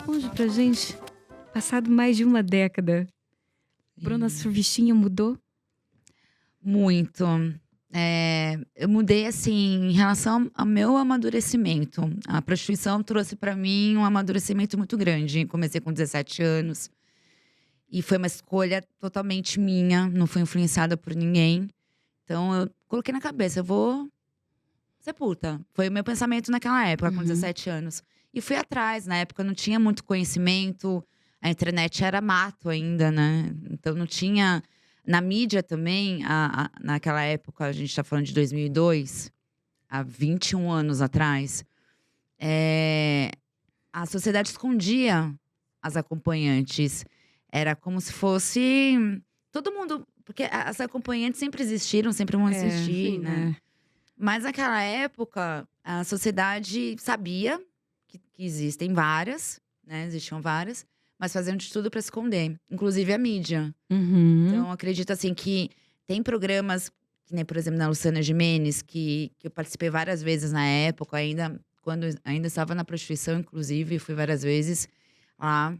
responde pra gente, passado mais de uma década, Bruna Surfistinha mudou? Muito. Eu mudei, assim, em relação ao meu amadurecimento. A prostituição trouxe pra mim um amadurecimento muito grande. Comecei com 17 anos e foi uma escolha totalmente minha, não fui influenciada por ninguém. Então eu coloquei na cabeça: "Eu vou ser puta". Foi o meu pensamento naquela época, com Uhum. 17 anos. E fui atrás, na época eu não tinha muito conhecimento, a internet era mato ainda, né, então não tinha na mídia também, naquela época, a gente tá falando de 2002, há 21 anos atrás, eh, a sociedade escondia as acompanhantes. Era como se fosse todo mundo, porque as acompanhantes sempre existiram, sempre vão É, existir, sim, né. Mas naquela época, a sociedade sabia que existem várias, né, existiam várias, mas faziam de tudo pra esconder, inclusive a mídia. Uhum. Então acredito, assim, que tem programas, que nem, por exemplo, na Luciana Gimenez, que eu participei várias vezes na época, ainda quando ainda estava na prostituição, inclusive, fui várias vezes lá.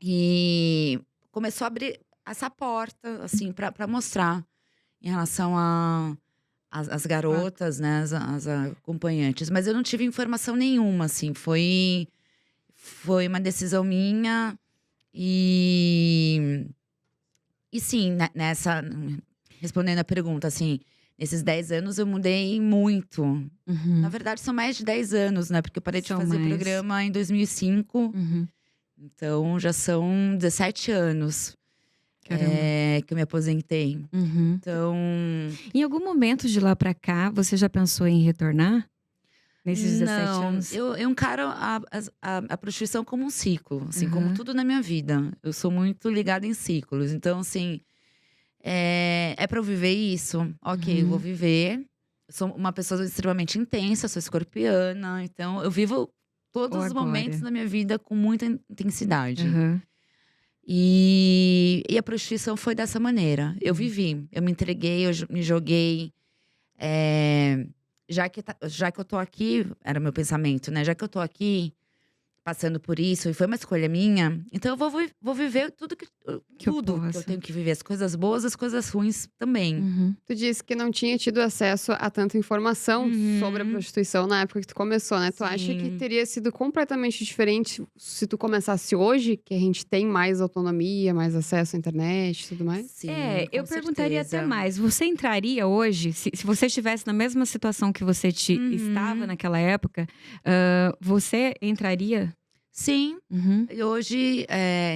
E começou a abrir essa porta, assim, pra mostrar em relação as Claro. garotas, né, as acompanhantes. Mas eu não tive informação nenhuma, assim, foi uma decisão minha. E sim, nessa respondendo a pergunta, assim, nesses 10 anos eu mudei muito. Na Uhum. verdade são mais de 10 anos, né, porque eu parei de São fazer mais. programa em 2005, Uhum. então já são 17 anos, Caramba. que eu me aposentei. Uhum. Então, Em algum momento de lá pra cá, você já pensou em retornar? Nesses 17 não, anos? eu encaro a prostituição como um ciclo, assim, como Aham. tudo na minha vida. Eu sou muito ligada em ciclos, então assim, é pra eu viver isso? Ok, eu vou Uhum. viver. Eu sou uma pessoa extremamente intensa, sou escorpiana, então eu vivo Ou todos os momentos agora? da minha vida com muita intensidade. Aham. E a prostituição foi dessa maneira. Eu Uhum. vivi, eu me entreguei, me joguei. Eh, já que eu tô aqui, era meu pensamento, né, já que eu tô aqui, passando por isso, e foi uma escolha minha, então eu vou viver Que eu tudo que eu possa. tenho que viver, as coisas boas, as coisas ruins também. Uhum. Tu disse que não tinha tido acesso a tanta informação sobre a Uhum. prostituição na época que tu começou, né. Tu acha que Sim, teria sido completamente diferente se tu começasse hoje, que a gente tem mais autonomia, mais acesso à internet e tudo mais? sim, É, eu com perguntaria até certeza. mais. Você entraria hoje, se você estivesse na mesma situação que você estava Uhum. naquela época, você entraria? Sim, Uhum. e hoje,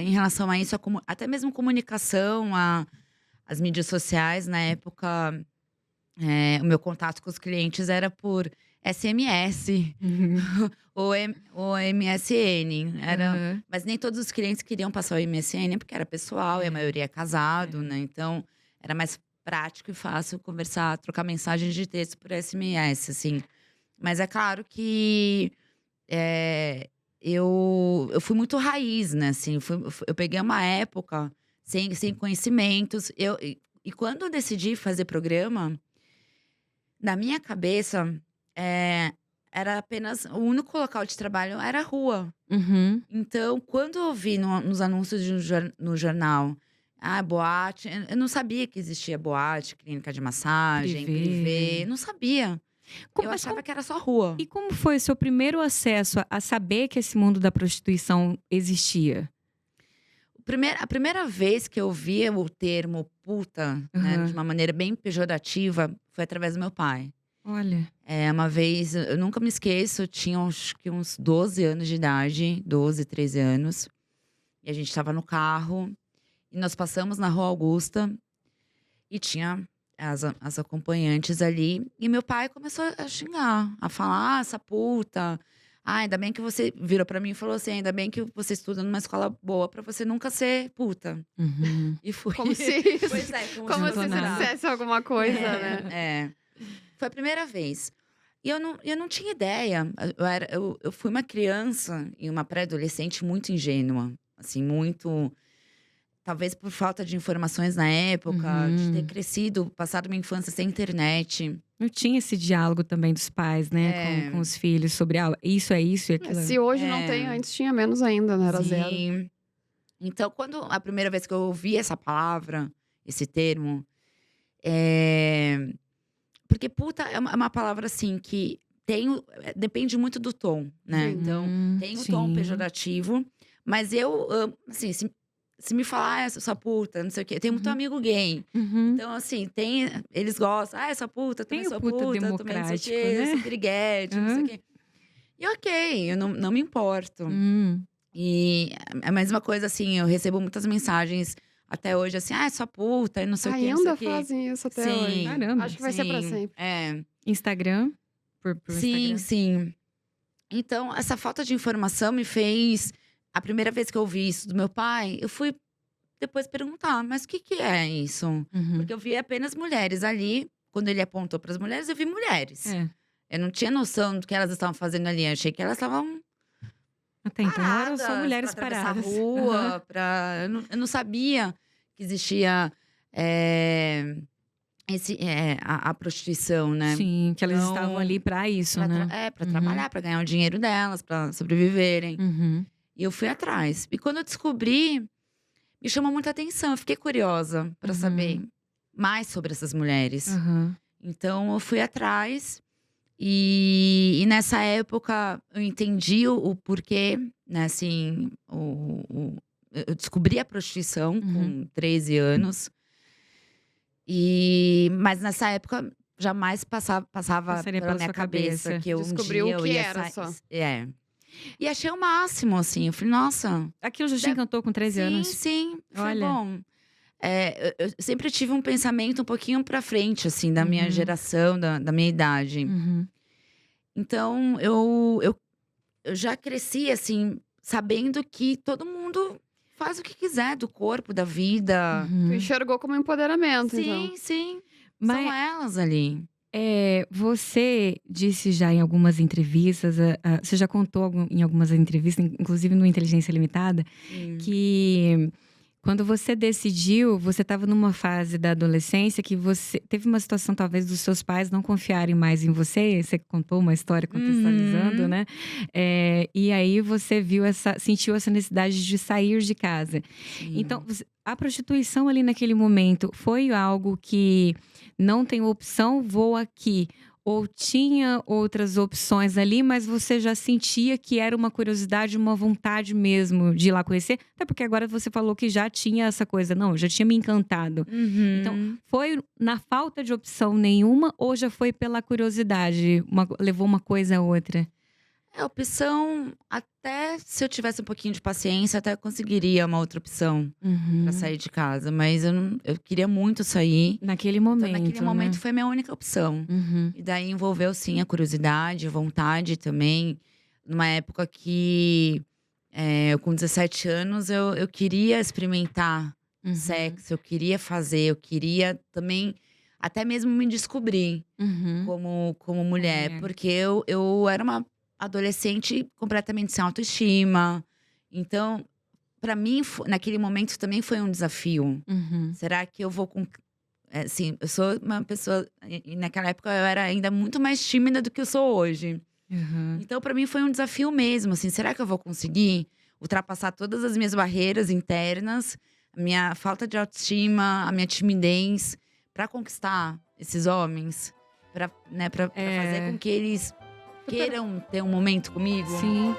em relação a isso, até mesmo comunicação, as mídias sociais, na época, o meu contato com os clientes era por SMS. Uhum. Ou MSN, Aham. mas nem todos os clientes queriam passar o MSN, porque era pessoal e a É, maioria é casado, é. né, então era mais prático e fácil conversar, trocar mensagens de texto por SMS, assim. Mas é claro que, eh, eu fui muito raiz, né, assim, eu peguei uma época sem conhecimentos, e quando eu decidi fazer programa, na minha cabeça, eh, era apenas o único local de trabalho era a rua. Uhum. Então, quando eu vi nos anúncios no jornal, boate, eu não sabia que existia boate, clínica de massagem, privê, Privê. não sabia. Co Eu mas achava como que era só rua. e como foi o seu primeiro acesso a saber que esse mundo da prostituição existia? A primeira vez que eu vi o termo "puta", né, de Aham. uma maneira bem pejorativa, foi através do meu pai. Olha. Uma vez, eu nunca me esqueço, eu tinha acho que uns 12 anos de idade, 12, 13 anos, e a gente estava no carro, e nós passamos na Rua Augusta, e tinha as acompanhantes ali, e meu pai começou a xingar, a falar: "Ah, essa puta. Ah, ainda bem que você", virou pra mim e falou assim: "Ainda bem que você estuda numa escola boa pra você nunca ser puta". Uhum. E fui. Como se isso Pois é, como se como fosse se isso nada. nada. dissesse alguma coisa, né. É. Foi a primeira vez. E eu não tinha ideia. Eu fui uma criança e uma pré-adolescente muito ingênua, assim, muito, talvez por falta de informações na época, de ter Uhum. crescido, passado uma infância sem internet. Não tinha esse diálogo também dos pais, né, com os filhos sobre isso é isso e aquilo. Se hoje não É. tem, antes tinha menos ainda, né? Era zero. Sim. Então, quando a primeira vez que eu ouvi essa palavra, esse termo, porque puta é uma palavra assim que depende muito do tom, né? Sim. Então, tem o tom Sim. pejorativo, mas eu amo, assim, se me falar, essa puta, não sei o quê. Tem muito Uhum. amigo gay. Uhum. Então, assim, eles gostam. Essa puta, eu também Tem o sou puta puta, eu também não sei o democrático, quê, eu né? sou piriguete, não sei Aham. o quê. E ok, eu não me importo. Hum. E é a mesma coisa, assim, eu recebo muitas mensagens até hoje, assim, sua puta, e não sei o quê, não sei Ainda o quê. fazem isso até Sim. hoje. Caramba. Acho que vai ser pra Sim, sempre. Instagram? Por Sim, Instagram? sim. Então, essa falta de informação me fez. A primeira vez que eu ouvi isso do meu pai, eu fui depois perguntar, mas o que é isso? Uhum. Porque eu vi apenas mulheres ali. Quando ele apontou para as mulheres, eu vi mulheres. É. Eu não tinha noção do que elas estavam fazendo ali. Eu achei que elas estavam Até então eram só paradas mulheres pra atravessar a paradas. rua, Aham. eu não sabia que existia a prostituição, né? Sim, que elas Então, estavam ali pra isso, Pra né? pra Uhum. trabalhar, pra ganhar o dinheiro delas, pra sobreviverem. Uhum. E eu fui atrás. E quando eu descobri, me chamou muita atenção. Eu fiquei curiosa pra saber mais sobre essas mulheres. Aham. Então eu fui atrás. E nessa época eu entendi o porquê, né? Assim, eu descobri a prostituição com 13 anos. Mas nessa época jamais passava Passaria pela pela minha sua cabeça cabeça. que um Descobriu dia o eu que ia era só. E achei o máximo, assim. Eu falei, nossa. Aquilo já te encantou com 13 anos? Sim. Eu falei, Olha. bom. Eu sempre tive um pensamento um pouquinho pra frente, assim, da minha geração, da minha idade. Uhum. Então, eu já cresci, assim, sabendo que todo mundo faz o que quiser do corpo, da vida. Tu enxergou como empoderamento, então. Sim. Mas São elas ali. você disse já em algumas entrevistas, você já contou em algumas entrevistas, inclusive no Inteligência Limitada, que quando você decidiu, você estava numa fase da adolescência que você teve uma situação talvez dos seus pais não confiarem mais em você. Você contou uma história contextualizando, né? E aí você sentiu essa necessidade de sair de casa. Sim. Então, a prostituição ali naquele momento foi algo que não tem opção, vou aqui. Ou tinha outras opções ali, mas você já sentia que era uma curiosidade, uma vontade mesmo de ir lá conhecer? Até porque agora você falou que já tinha essa coisa, não, já tinha me encantado. Então, foi na falta de opção nenhuma ou já foi pela curiosidade? Levou uma coisa a outra? Opção, até se eu tivesse um pouquinho de paciência, até eu conseguiria uma outra opção pra sair de casa. Mas eu queria muito sair. Naquele momento, Então, naquele momento foi a minha única opção. E daí envolveu, sim, a curiosidade, a vontade também. Numa época que, eu com 17 anos, eu queria experimentar sexo. Eu queria fazer, eu queria também até mesmo me descobrir como mulher. Porque eu era uma adolescente completamente sem autoestima. Então, pra mim, naquele momento também foi um desafio. Será que eu vou com… Assim, eu sou uma pessoa… E naquela época eu era ainda muito mais tímida do que eu sou hoje. Então, pra mim foi um desafio mesmo, assim. Será que eu vou conseguir ultrapassar todas as minhas barreiras internas, a minha falta de autoestima, a minha timidez, pra conquistar esses homens? Pra fazer com que eles queiram ter um momento comigo? Sim.